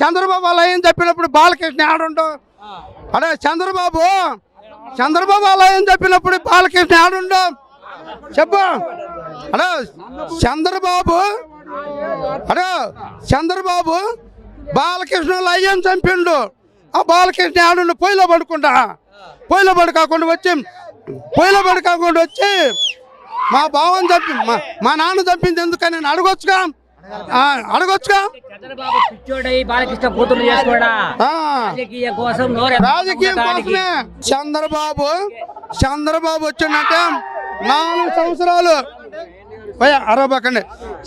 చంద్రబాబు అలా ఏం చెప్పినప్పుడు బాలకృష్ణ ఆడుండు. అడే చంద్రబాబు అలా ఏం చెప్పినప్పుడు బాలకృష్ణ ఆడుండు చెప్పు. అడే చంద్రబాబు బాలకృష్ణ అయ్యం చంపిండు. ఆ బాలకృష్ణ ఆడుండు పొయ్యిలో పడుకోకుండా వచ్చి మా బావని చంపి మా నాన్న చంపింది ఎందుకని నేను అడగొచ్చుగా. రాజకీయం కోసమే చంద్రబాబు వచ్చిందంటే 4 సంవత్సరాలు అరవకండి.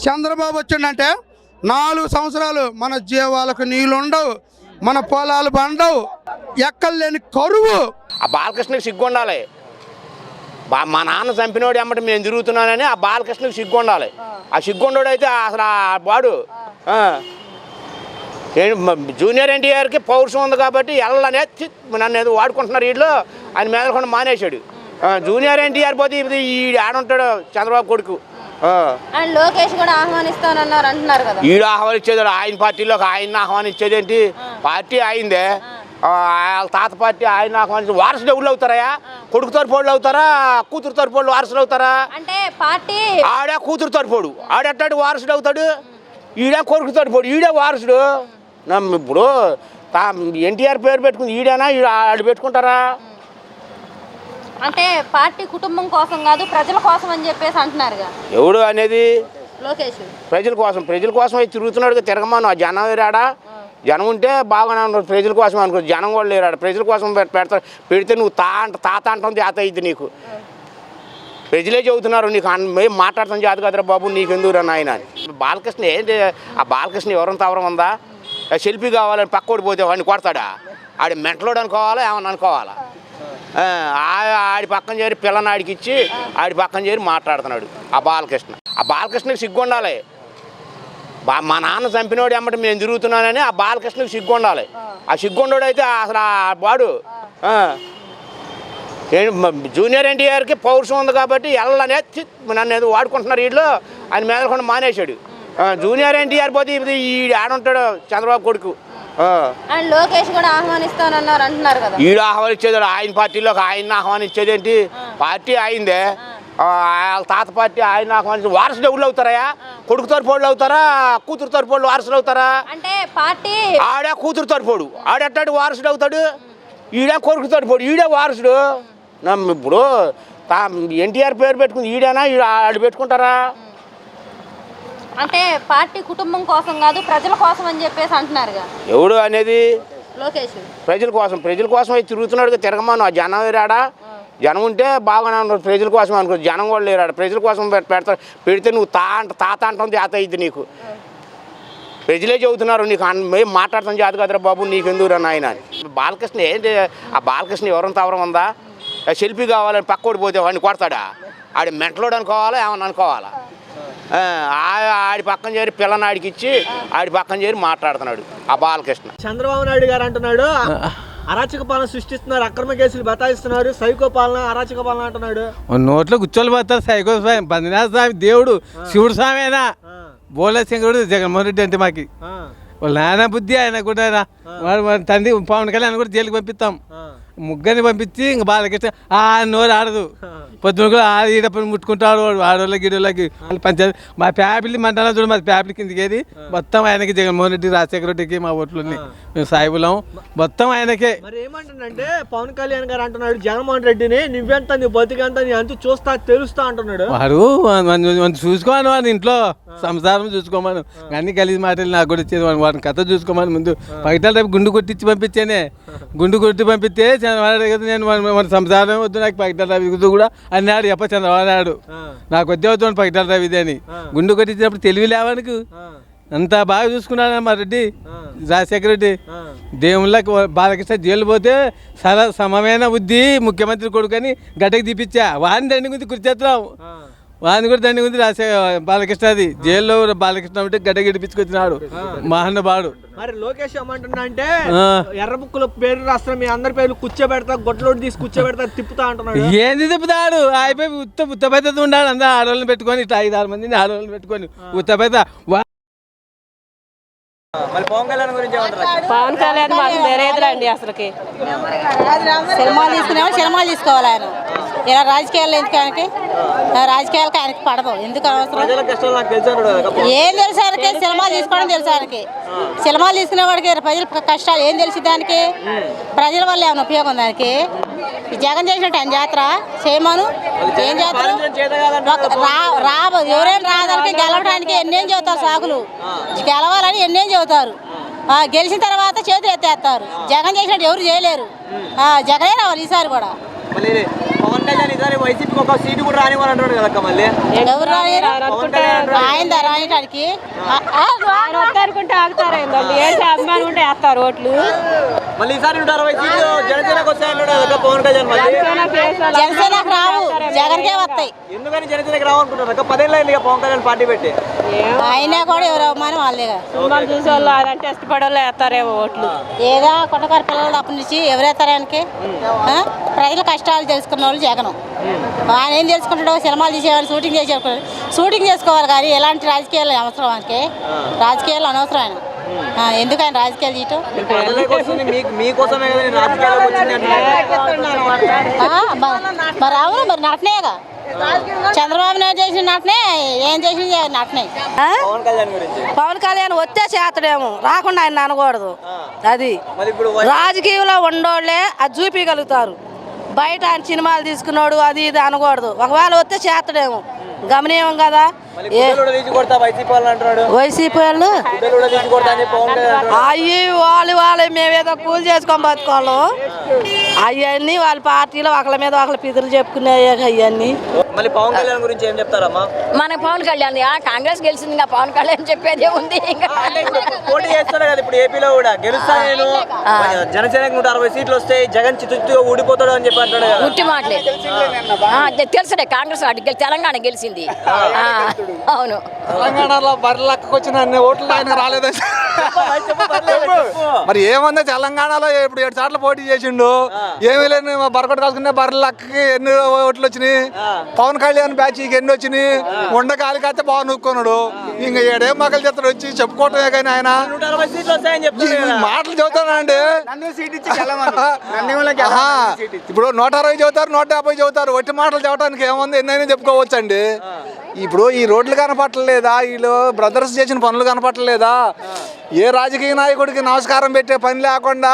చంద్రబాబు వచ్చిందంటే 4 సంవత్సరాలు మన జీవాలకు నీళ్ళు ఉండవు, మన పొలాలు పండవు, ఎక్కలేని కరువు. ఆ బాలకృష్ణకి సిగ్గు ఉండాలి. మా నాన్న చంపినోడు ఎమ్మటి నేను తిరుగుతున్నానని ఆ బాలకృష్ణకి సిగ్గు ఉండాలి. ఆ సిగ్గుండోడు అయితే అసలు వాడు జూనియర్ ఎన్టీఆర్కి పౌరుషం ఉంది కాబట్టి ఎల్లనే నన్ను ఏదో వాడుకుంటున్నారు వీళ్ళు ఆయన మేదకుండా మానేశాడు. జూనియర్ ఎన్టీఆర్ పోతే ఈ ఆడుంటాడు చంద్రబాబు కొడుకు. లోకేష్ కూడా ఆహ్వానిస్తానన్నారు అంటున్నారు కదా. ఈడు ఆహ్వానించేది ఆయన పార్టీలోకి ఆయన ఆహ్వానించేది ఏంటి? పార్టీ అయిందే, వాళ్ళ తాత పార్టీ ఆయన ఆహ్వానించి వారసులు ఎవరు అవుతారా? కొడుకు తరపోళ్ళు అవుతారా, కూతురు తరపోళ్ళు వారసులు అవుతారా? అంటే పార్టీ ఆడే కూతురు తరపోడు, ఆడెట్టాడు వారసుడు అవుతాడు. ఈడే కొడుకు తరపోడు, ఈడే వారసుడు. ఇప్పుడు ఎన్టీఆర్ పేరు పెట్టుకుంది ఈడేనా, ఆడు పెట్టుకుంటారా? అంటే పార్టీ కుటుంబం కోసం కాదు ప్రజల కోసం అని చెప్పేసి అంటున్నారుగా. ఎవడు అనేది? లోకేష్ ప్రజల కోసం అయితే తిరుగుతున్నాడు. తిరగమాను ఆ జనం రాడా? జనం ఉంటే బాగానే ఉన్నారు. ప్రజల కోసం అనుకో, జనం కూడా లేరాడు. ప్రజల కోసం పెడితే నువ్వు తాత అంటాం జాత అయింది నీకు. ప్రజలే చెబుతున్నారు నీకు మేము మాట్లాడతాం జాత కదరా బాబు నీకెందుకు రా నాయన అని. బాలకృష్ణ ఏంటి? ఆ బాలకృష్ణ ఎవరంత అవరం ఉందా? సెల్ఫీ కావాలని పక్కోడి పోతే వాడిని కొడతాడా? ఆడి మెంటలోడు అనుకోవాలా ఏమన్నా అనుకోవాలా? ఆడి పక్కన చేరి పిల్లనాడికి ఇచ్చి ఆడి పక్కన చేరి మాట్లాడుతున్నాడు ఆ బాలకృష్ణకి సిగ్గు ఉండాలి. మా నాన్న చంపినోడు ఎమ్మటి నేను తిరుగుతున్నానని ఆ బాలకృష్ణకి సిగ్గు ఉండాలి. ఆ సిగ్గుండోడు అయితే అసలు వాడు జూనియర్ ఎన్టీఆర్కి పౌరుషం ఉంది కాబట్టి ఎల్లనే నన్ను ఏదో వాడుకుంటున్నారు వీళ్ళు ఆయన మేదకుండా మానేశాడు. జూనియర్ ఎన్టీఆర్ పోతే ఈ ఆడుంటాడు చంద్రబాబు కొడుకు. లోకేష్ కూడా ఆహ్వానిస్తానన్నారు అంటున్నారు కదా. ఈడు ఆహ్వానించేది ఆయన పార్టీలోకి ఆయన ఆహ్వానించేది ఏంటి? పార్టీ అయిందే, వాళ్ళ తాత పార్టీ ఆయన ఆహ్వానించి వారసులు ఎవరు అవుతారా? కొడుకు తరపోళ్ళు అవుతారా, కూతురు తరపోళ్ళు వారసులు అవుతారా? అంటే పార్టీ ఆడే కూతురు తరపోడు, ఆడెట్టాడు వారసుడు అవుతాడు. ఈడే కొడుకు తరపోడు, ఈడే వారసుడు. ఇప్పుడు ఎన్టీఆర్ పేరు పెట్టుకుంది ఈడేనా, ఆడు పెట్టుకుంటారా? అంటే పార్టీ కుటుంబం కోసం కాదు ప్రజల కోసం అని చెప్పేసి అంటున్నారుగా. ఎవడు అనేది? లోకేష్ ప్రజల కోసం అయితే తిరుగుతున్నాడు. తిరగమాను ఆ జనం రాడా? జనం ఉంటే బాగానే ఉన్నారు. ప్రజల కోసం అనుకో, జనం కూడా లేరాడు. ప్రజల కోసం పెడితే నువ్వు తాత అంటాం జాత అయింది నీకు. ప్రజలే చెబుతున్నారు నీకు మేము మాట్లాడతాం జాత కదరా బాబు నీకెందుకు రా నాయన అని. బాలకృష్ణ ఏంటి? ఆ బాలకృష్ణ ఎవరంత అవరం ఉందా? సెల్ఫీ కావాలని పక్కోడి పోతే వాడిని కొడతాడా? ఆడి మెంటలోడు అనుకోవాలా ఏమన్నా అనుకోవాలా? ఆడి పక్కన చేరి పిల్లనాడికి ఇచ్చి ఆడి పక్కన చేరి మాట్లాడుతున్నాడు ఆ బాలకృష్ణ. చంద్రబాబు నాయుడు గారు అంటున్నాడు అరాచక పాలన సృష్టిస్తున్నారు, అక్రమ కేసులు బతాయిస్తున్నారు, సైకో పాలన అరాచక పాలన అంటున్నాడు. నోట్లో గుచ్చోలు పోతారు సైకో స్వామి, బందినాథ స్వామి దేవుడు, శివుడు స్వామినా, బోలా సింగడు, జగన్మోహన్ రెడ్డి అంటే మాకి వాళ్ళ నాయన బుద్ధి ఆయన కూడా తండ్రి పవన్ కళ్యాణ్ కూడా జైలుకి పంపిస్తాం. ముగ్గురిని పంపించి ఇంక బాలకృష్ణ నోరు ఆడదు. పొద్దున కూడా ఈడపని ముట్టుకుంటాడు వాడు ఆడోళ్ళకి గిడోళ్ళకి పంచాయతీ. మా ఫ్యామిలీ మంటలా చూడు, మా ఫ్యామిలీ కిందకి ఏది మొత్తం ఆయనకి, జగన్మోహన్ రెడ్డి రాజశేఖర రెడ్డికి మా ఓట్లని మేము సాయిబులం మొత్తం ఆయనకే. మరి ఏమంటుందంటే పవన్ కళ్యాణ్ గారు అంటున్నాడు జగన్మోహన్ రెడ్డిని నువ్వెంత నీ బతికంత నీ అంత చూస్తా తెలుస్తా అంటున్నాడు. వాడు చూసుకోమని వాడిని ఇంట్లో సంసారం చూసుకోమను, అన్ని కలిసి మాటలు నాకు కూడా ఇచ్చేది వాడిని కథ చూసుకోమని ముందు పైటల రేపు గుండు కొట్టించి పంపించానే. గుండు కొట్టి పంపిస్తే చంద్రబాబు కదా నేను మన సంసారం వద్దు నాకు పైటల రవి కూడా అన్నాడు. ఎప్ప చంద్రబాబు నాయుడు నాకు వద్దే అవుతుంది పైటల రవిది అని. గుండు కొట్టించినప్పుడు తెలివి లేవానికి అంత బాగా చూసుకున్నాడు మా రెడ్డి రాజశేఖర రెడ్డి. దేవుళ్ళకి బాలకృష్ణ జైలు పోతే సమమైన బుద్ధి ముఖ్యమంత్రి కొడుకు అని గడ్డకి తీపిచ్చా. వాడిని దండి గురించి కుర్చేత్రం, వాడిని కూడా దండి గురించి బాలకృష్ణది జైల్లో బాలకృష్ణ ఉంటే గడ్డ గిడిపించుకొచ్చినాడు మహానుభావుడు. మరి లోకేష్ ఏమంటున్నా అంటే ఎర్ర బుక్కుల పేరు రాష్ట్రం మీ అందరి పేర్లు కూర్చోబెడతా, గొడ్లోడు తీసి కూర్చోబెడతా, తిప్పుతా అంటున్నాడు. ఏంది తిప్పుతాడు? అయిపోయి ఉత్తపైత ఉండాలి అందరూ ఆడవాళ్ళని పెట్టుకొని, ఇట్లా 5-6 మందిని ఆడవాళ్ళని పెట్టుకొని ఉత్తపైత మరి పవన్ కళ్యాణ్ గురించి ఏమంటారు? పవన్ కళ్యాణ్ మాకు తెలియదులండి అసలుకి. సినిమాలు తీసుకునేవాళ్ళు సినిమాలు తీసుకోవాలి ఆయన. ఇలా రాజకీయాల్లో ఎందుకు ఆయనకి? రాజకీయాలకు ఆయనకి పడదు. ఎందుకు అవసరం? ప్రజల కష్టాలు నాకు తెలుసు అన్నాడు కదా. ఏం తెలుసు ఆయనకి? సినిమాలు తీసుకోవడం తెలుసు ఆయనకి. సినిమాలు తీసుకునేవాడికి ప్రజల కష్టాలు ఏం తెలిసి దానికి? ప్రజల వల్ల ఏమైనా ఉపయోగం దానికి? జగన్ చేసినట్టు ఆయన జాతర చేయమను. ఏం జాతర ఎవరైనా రాదానికి గెలవడానికి ఎన్నేం చెబుతారు సాకులు. గెలవాలని ఎన్నేం చెబుతారు. గెలిచిన తర్వాత చేతులు ఎత్తేస్తారు. జగన్ చేసినట్టు ఎవరు చేయలేరు. జగనే రావాలి ఈసారి కూడా. మళ్ళీ పవన్ కళ్యాణ్ ఈసారి వైసీపీకి ఒక సీటు కూడా రానివ్వని అంటాడు కదా మళ్ళీ. ఎవరు ఆయన రాయటానికి అనుకుంటే ఆగుతారు. అభిమానం ఉంటే వేస్తారు ఓట్లు. మళ్ళీ ఈసారి 160 సీట్లు జనసేనకు వస్తాయంటాడు కదా పవన్ కళ్యాణ్. మళ్ళీ జనసేనకు రావు, జగన్కే వస్తాయి. ఎందుకని జనసేనకు రావనుకుంటారు? 10 ఏళ్ళు అయింది పవన్ కళ్యాణ్ పార్టీ పెట్టి. అయినా కూడా ఎవరు అభిమానం వాళ్ళేగా. సినిమాలు చూసే వాళ్ళు అదంటే ఇష్టపడే వాళ్ళు వేస్తారేమో ఓట్లు. ఏదో కొట్టగారు పిల్లలు అప్పటి నుంచి ఎవరు వేస్తారు ఆయనకి? ప్రజల కష్టాలు తెలుసుకున్న వాళ్ళు జగన్. ఆయన ఏం తెలుసుకుంటాడో? సినిమాలు తీసేవాళ్ళు షూటింగ్ చేసేవాళ్ళు షూటింగ్ చేసుకోవాలి. కానీ ఎలాంటి రాజకీయాలు అవసరం ఆయనకి? రాజకీయాలు అనవసరం ఆయన. ఎందుకు ఆయన రాజకీయాలు చేయటం? మరి అవును, మరి నటనేగా. చంద్రబాబు నాయుడు చేసిన నటనే, ఏం చేసిన నటనే. పవన్ కళ్యాణ్ వస్తే చేతడేమో, రాకుండా ఆయన అనకూడదు. అది రాజకీయంలో ఉండోళ్లే అది చూపించగలుగుతారు. బయట ఆయన సినిమాలు తీసుకున్నాడు అది ఇది అనకూడదు. ఒకవేళ వస్తే చేతడేమో, గమనీయం కదా. వైసీపీ వాళ్ళు అయ్యి వాళ్ళు మేమేదో కూలి చేసుకొని బతుకోవాలి. అవన్నీ వాళ్ళ పార్టీలో ఒకళ్ళ మీద ఒకళ్ళ పిదులు చెప్పుకున్నాయి అవన్నీ. మళ్ళీ పవన్ కళ్యాణ్ గురించి ఏం చెప్తారమ్మా? మన పవన్ కళ్యాణ్ కాంగ్రెస్ గెలిచింది, ఇంకా పవన్ కళ్యాణ్ చెప్పేదే ఉంది. పోటీ చేస్తారు కదా ఇప్పుడు ఏపీలో కూడా. గెలుస్తా నేను, జనసేనకు 160 సీట్లు వస్తాయి, జగన్ చిత్తుగా ఊడిపోతాడు అని చెప్పి అంటాడు. ఉట్టి మాటలే తెలుసుడే. కాంగ్రెస్ తెలంగాణ గెలిచింది. అవును, తెలంగాణలో బర్రెలక్కకు వచ్చిన ఓట్లు ఆయన రాలేదని మరి ఏముంది? తెలంగాణలో ఇప్పుడు 7 సార్లు పోటీ చేసిండు, ఏమీ లేని బరకొట్టు కాసుకునే బర్రెలక్కకి ఎన్ని ఓట్లు వచ్చినాయి? పవన్ కళ్యాణ్ బ్యాచ్కి ఎన్ని వచ్చినాయి? ఉండగాలి కాస్తే బాగా నూక్కున్నాడు. ఇంకా ఏడేం మగలు చేస్తాడు వచ్చి చెప్పుకోవటమే. కానీ ఆయన మాటలు చెబుతానండి. ఇప్పుడు 160 చెబుతారు, 150 చెబుతారు. ఒట్టి మాటలు చెప్పడానికి ఏముంది? ఎన్నైనా చెప్పుకోవచ్చు అండి. ఇప్పుడు ఈ రోడ్లు కనపట్టలేదా? వీళ్ళు బ్రదర్స్ చేసిన పనులు కనపట్టలేదా? ఏ రాజకీయ నాయకుడికి నమస్కారం పెట్టే పని లేకుండా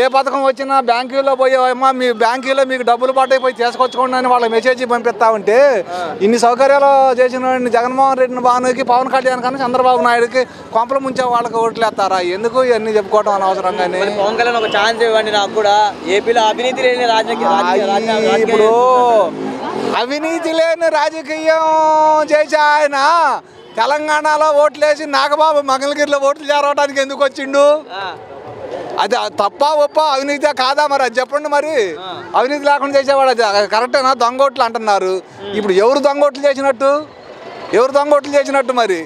ఏ పథకం వచ్చినా బ్యాంకులో పోయి అమ్మా మీ బ్యాంకులో మీకు డబ్బులు పట్టయిపోయి తీసుకొచ్చుకోండి అని వాళ్ళ మెసేజ్ పంపిస్తా ఉంటే ఇన్ని సౌకర్యాలు చేసిన జగన్మోహన్ రెడ్డిని బానుకి పవన్ కళ్యాణ్ కానీ చంద్రబాబు నాయుడుకి కొంపలు ముంచే వాళ్ళకి ఓట్లు వేస్తారా? ఎందుకు ఇవన్నీ చెప్పుకోవడం అనవసరంగానే. పవన్ కళ్యాణ్ ఒక ఛాన్స్ ఇవ్వండి నాకు కూడా. ఏపీలో అవినీతి లేని ఇప్పుడు అవినీతి లేని రాజకీయం చేసే ఆయన తెలంగాణలో ఓట్లేసి నాగబాబు మంగళగిరిలో ఓట్లు చేరవడానికి ఎందుకు వచ్చిండు? అది తప్ప ఒప్ప అవినీతి కాదా? మరి అది చెప్పండి. మరి అవినీతి లేకుండా చేసేవాడు అది కరెక్టేనా? దొంగోట్లు అంటున్నారు. ఇప్పుడు ఎవరు దొంగోట్లు చేసినట్టు? ఎవరు దొంగోట్లు చేసినట్టు? మరి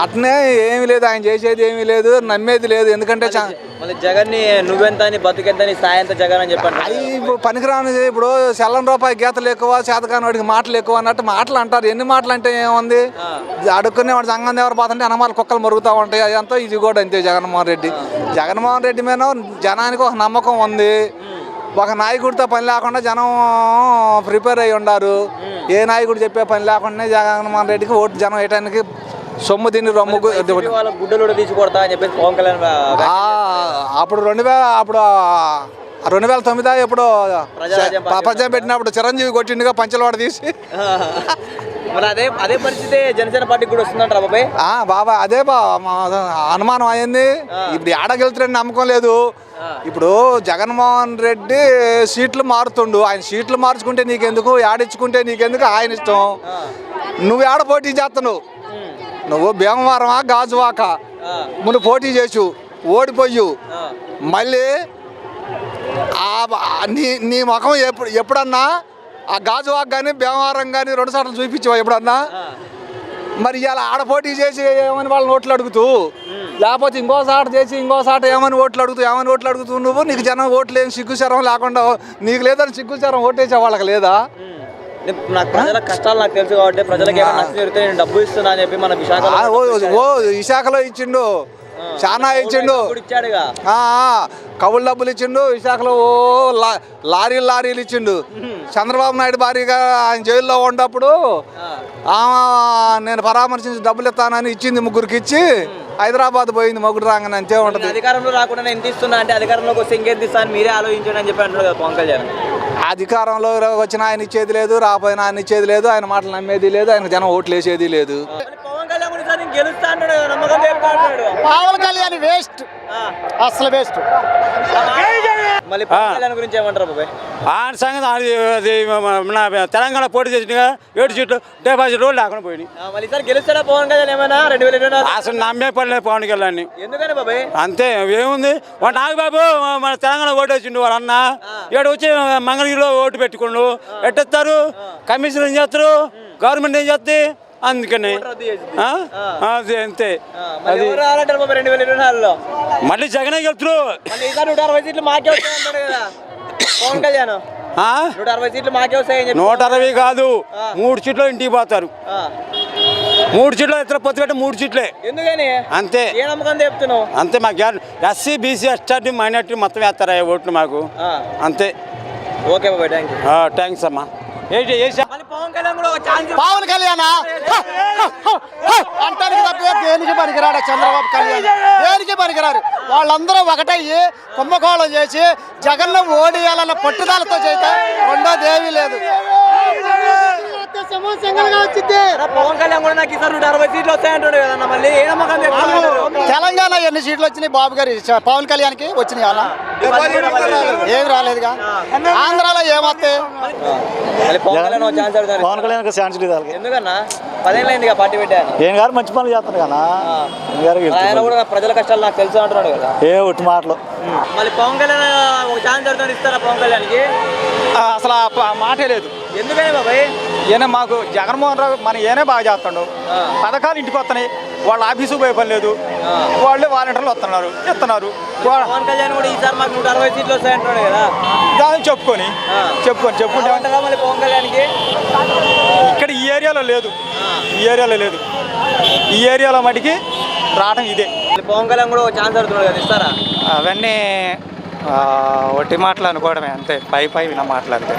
అట్నే ఏమీ లేదు, ఆయన చేసేది ఏమీ లేదు, నమ్మేది లేదు. ఎందుకంటే జగన్ ని నువ్వెంత బతుకెంత సాయంత జగన్ అని చెప్పండి. అది ఇప్పుడు పనికిరాని. ఇప్పుడు సెల్లం రూపాయి గీతలు ఎక్కువ, చేతకాని వాడికి మాటలు ఎక్కువ అన్నట్టు మాటలు అంటారు. ఎన్ని మాటలు అంటే ఏముంది? అడుక్కునే వాడు సంఘం ఎవరు పోతుంటే అనమాల కుక్కలు మరుగుతూ ఉంటాయి. అదంతా ఇది కూడా అంతే. జగన్మోహన్ రెడ్డి మీద జనానికి ఒక నమ్మకం ఉంది. ఒక నాయకుడితో పని లేకుండా జనం ప్రిపేర్ అయ్యి ఉన్నారు. ఏ నాయకుడు చెప్పే పని లేకుండా జగన్మోహన్ రెడ్డికి ఓటు జనం వేయడానికి సొమ్ము దీన్ని రొమ్ము గుడ్డలు తీసుకొడతా అని చెప్పేసి పవన్ కళ్యాణ్ అప్పుడు 2009 ఎప్పుడు ప్రపంచం పెట్టినప్పుడు చిరంజీవి కొట్టిండుగా పంచలవాడ తీసి. మరి అదే పరిస్థితి జనసేన పార్టీకి కూడా వస్తుందంటారా బాబాయ్? బాబా అదే అనుమానం అయింది. ఇప్పుడు ఏడగెళ్తారని నమ్మకం లేదు. ఇప్పుడు జగన్మోహన్ రెడ్డి సీట్లు మారుతుండు. ఆయన సీట్లు మార్చుకుంటే నీకెందుకు, ఏడిచ్చుకుంటే నీకెందుకు? ఆయన ఇష్టం. నువ్వు ఏడ పోటీ చేస్తున్నావు? నువ్వు భీమవరమా గాజువాక ముందు పోటీ చేసు ఓడిపోయు. మళ్ళీ నీ ముఖం ఎప్పుడన్నా ఆ గాజువాక కానీ భీమవరం కానీ 2 సార్లు చూపించావా ఎప్పుడన్నా? మరి ఇలా ఆడ పోటీ చేసి ఏమని వాళ్ళని ఓట్లు అడుగుతూ, లేకపోతే ఇంకోసారి చేసి ఇంకోసారి ఏమని ఓట్లు అడుగుతూ నువ్వు నీకు జనం ఓట్లు ఏం సిగ్గుచరం లేకుండా నీకు లేదని సిగ్గుచరం ఓటేసే వాళ్ళకి లేదా? నాకు ప్రజల కష్టాలు నాకు తెలుసు కాబట్టి ప్రజలకు ఏమైనా నష్టం జరిగితే నేను డబ్బు ఇస్తున్నా అని చెప్పి మన విశాఖలో విశాఖలో ఇచ్చిండు. చాలా ఇచ్చిండు. ఇప్పుడు ఇచ్చాడుగా. కవులు డబ్బులు ఇచ్చిండు. విశాఖలో ఓ లారీలు ఇచ్చిండు. చంద్రబాబు నాయుడు భారీగా ఆయన జైల్లో ఉన్నప్పుడు నేను పరామర్శించి డబ్బులు ఇస్తానని ఇచ్చింది, ముగ్గురికి ఇచ్చి హైదరాబాద్ పోయింది మొగుడు రాగానే. అంతే ఉంటుంది. అధికారంలో రాకుండా ఎంత ఇస్తున్నా అంటే అధికారంలోకి వస్తే ఇంకేం ఇస్తా అని మీరే ఆలోచించండి అని చెప్పి అంటున్నారు కదా పవన్ కళ్యాణ్. అధికారంలో వచ్చిన ఆయన ఇచ్చేది లేదు, రాపోయిన ఆయన ఇచ్చేది లేదు, ఆయన మాటలు నమ్మేది లేదు, ఆయన జనం ఓట్లు వేసేది లేదు. పవన్ కళ్యాణ్ గురించి నేను గెలుస్తా అంటాడు కదా, నమ్మకం చెప్తా అంటాడు. పవన్ కళ్యాణ్ వేస్ట్, అసలు వేస్ట్. మళ్ళీ పవన్ కళ్యాణ్ గురించి ఏమంటారు బాబాయ్? ఆయన సంగతి అది మన తెలంగాణ పోటీ చేసిన 7 సీట్లు డిపాజిట్ రోజులు లేకుండా పోయినాయి. మళ్ళీ ఈసారి గెలుస్తాడా పవన్ కళ్యాణ్ ఏమైనా 2024? అసలు నమ్మే పడలేదు పవన్ కళ్యాణ్. ఎందుకని బాబాయ్? అంతే, ఏముంది వాడు నాగబాబు మన తెలంగాణ ఓటు వేసిండు వాళ్ళ అన్న, ఇక్కడ వచ్చి మంగళగిరిలో ఓటు పెట్టుకుండు. ఎట్టేస్తారు, కమిషన్ ఏం చేస్తారు, గవర్నమెంట్ ఏం చేస్తుంది, అందుకని అది అంతే. మళ్ళీ ఎవరు రావాలంటారు బాబాయ్ 2024లో? మళ్ళీ జగనే గెలుతురు. మళ్ళీ ఈసారి 160 సీట్లు మాకే వస్తాయి అంటాడు కదా పవన్ కళ్యాణ్. 160 సీట్లు మాకే వస్తాయని చెప్పి. 160 కాదు, 3 సీట్లు ఇంటికి పోతారు. 3 సీట్లు ఇతర పొత్తు పెట్టి 3 సీట్లే. ఎందుకని? అంతే. ఏ నమ్మకం చెప్తున్నావు? అంతే, మాకు ఎస్సీ బీసీ ఎస్టీ మైనార్టీ మొత్తం వేస్తారా ఓట్లు మాకు. అంతే. ఓకే బాబాయ్, థ్యాంక్ యూ. థ్యాంక్స్ అమ్మా. మళ్ళీ పవన్ కళ్యాణ్ కూడా ఒక ఛాన్స్. పవన్ కళ్యాణ్ అంటానికి తప్ప దేనికి పనికిరాడు. చంద్రబాబు కళ్యాణ్ దేనికి పనికిరారు. వాళ్ళందరూ ఒకటయ్యి కుంభకోణం చేసి జగన్ను ఓడియాలన్న పట్టుదలతో చేస్తే రెండో దేవి లేదు. పవన్ కళ్యాణ్ కూడా నాకు ఈసారి 160 సీట్లు వస్తాయంటాడు కదా, మళ్ళీ ఏ నమ్మకం చెప్తాడు? తెలంగాణ ఎన్ని సీట్లు వచ్చినాయి బాబు గారి పవన్ కళ్యాణ్కి వచ్చినాయి? అలా ఏమి రాలేదుగా. ఆంధ్రాలో ఏమొస్తాయి? పవన్ కళ్యాణ్ ఒక ఛాన్స్ అడుగుతారు. పవన్ కళ్యాణ్ ఛాన్స్ లేదు. ఎందుకన్నా 10 ఏళ్ళైంది పార్టీ పెట్టాను. ఏం గారు మంచి పనులు చేస్తారు కదా, ఆయన కూడా ప్రజల కష్టాలు నాకు తెలుసు అంటున్నాడు కదా. ఏ ఒట్టి మాటలు. మళ్ళీ పవన్ కళ్యాణ్ ఒక ఛాన్స్ అడుగుతాను, ఇస్తారా పవన్ కళ్యాణ్కి? అసలు ఆ మాటే లేదు. ఎందుకని బాబాయ్? ఈయన మాకు జగన్మోహన్ రావు మన ఈయనే బాగా చేస్తాడు. పథకాలు ఇంటికి వస్తున్నాయి, వాళ్ళ ఆఫీసు పోయే పని లేదు, వాళ్ళే వాలంటీర్లు వస్తున్నారు, ఇస్తున్నారు. పవన్ కళ్యాణ్ కూడా ఈసారి మాకు 160 సీట్లు వస్తాయంటున్నాడు కదా, దాన్ని చెప్పుకుంటే మళ్ళీ పవన్ కళ్యాణ్కి ఇక్కడ ఈ ఏరియాలో లేదు, ఈ ఏరియాలో మటుకి రావడం ఇదే. పవన్ కళ్యాణ్ కూడా ఒక ఛాన్స్ అడుగుతున్నాడు కదా, ఇస్తారా? అవన్నీ ఒట్టి మాటలు అనుకోవడమే, అంతే. పై విన మాట్లాడితే